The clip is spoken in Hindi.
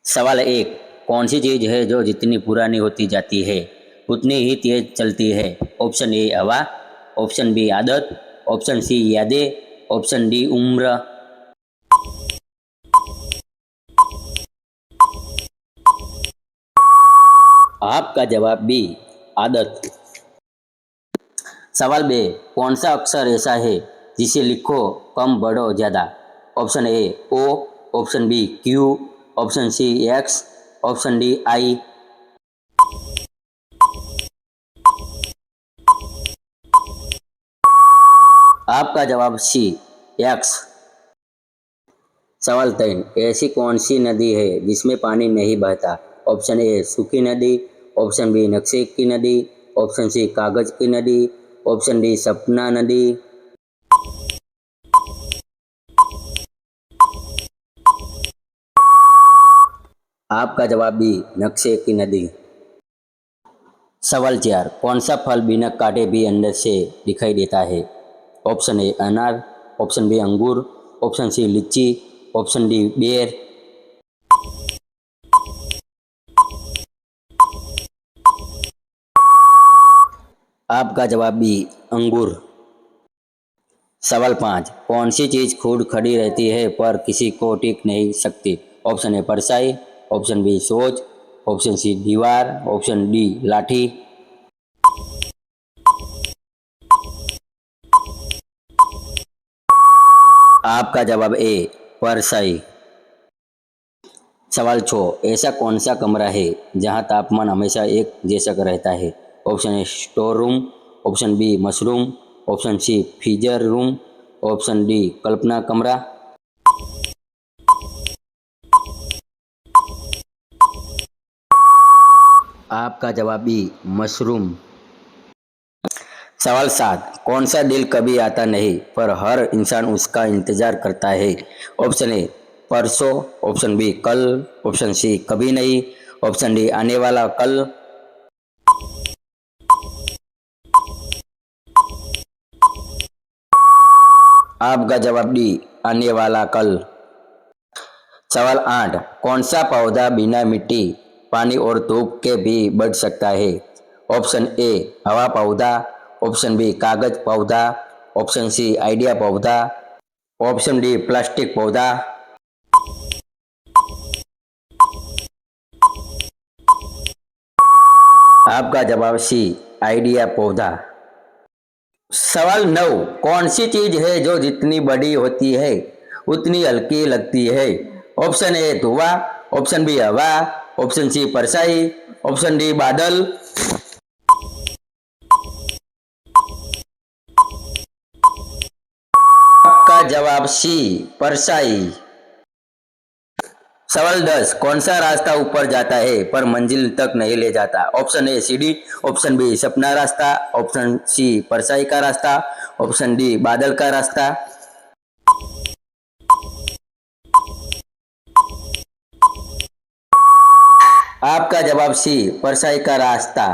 सवाल एक, कौन सी चीज है जो जितनी पुरानी होती जाती है उतनी ही तेज चलती है? ऑप्शन ए हवा, ऑप्शन बी आदत, ऑप्शन सी यादें, ऑप्शन डी उम्र। आपका जवाब बी आदत। सवाल बे, कौन सा अक्षर ऐसा है जिसे लिखो कम बढ़ो ज़्यादा? Option A O, option B Q, option C X, option D I. आपका जवाब सी एक्स। सवाल 3, ऐसी कौन सी नदी है जिसमें पानी नहीं बहता? ऑप्शन ए सूखी नदी, ऑप्शन बी नक्शे की नदी, ऑप्शन सी कागज की नदी, ऑप्शन डी सपना नदी। आपका जवाब बी नक्शे की नदी। सवाल 4, कौन सा फल बिना काटे भी अंदर से दिखाई देता है? ऑप्शन ए अनार, ऑप्शन बी अंगूर, ऑप्शन सी लीची, ऑप्शन डी बेर। आपका जवाब बी अंगूर। सवाल 5, कौन सी चीज़ खुद खड़ी रहती है पर किसी को टिक नहीं सकती? ऑप्शन ए परछाई, ऑप्शन बी सोच, ऑप्शन सी दीवार, ऑप्शन डी लाठी। आपका जवाब ए परछाई। सवाल 6, ऐसा कौन सा कमरा है जहां तापमान हमेशा एक जैसा रहता है? Option A store room, option B mushroom, option C freezer room, option D कल्पना कमरा। आपका जवाब बी मशरूम। सवाल 7, कौन सा दिल कभी आता नहीं पर हर इंसान उसका इंतजार करता है? ऑप्शन ए परसों, ऑप्शन बी कल, ऑप्शन सी कभी नहीं, ऑप्शन डी आने वाला कल। आपका जवाब डी आने वाला कल। सवाल 8, कौन सा पौधा बिना मिट्टी, पानी और धूप के भी बढ़ सकता है? ऑप्शन ए हवा पौधा, ऑप्शन बी कागज पौधा, ऑप्शन सी आइडिया पौधा, ऑप्शन डी प्लास्टिक पौधा। आपका जवाब सी आइडिया पौधा। सवाल 9, कौन सी चीज है जो जितनी बड़ी होती है उतनी हल्की लगती है? ऑप्शन ए धुआं, ऑप्शन बी हवा, ऑप्शन सी परछाई, ऑप्शन डी बादल। आपका जवाब सी परछाई। सवाल 10, कौन सा रास्ता ऊपर जाता है पर मंजिल तक नहीं ले जाता? ऑप्शन ए सीढ़ी, ऑप्शन बी सपना रास्ता, ऑप्शन सी परछाई का रास्ता, ऑप्शन डी बादल का रास्ता। आपका जवाब सी परछाई का रास्ता।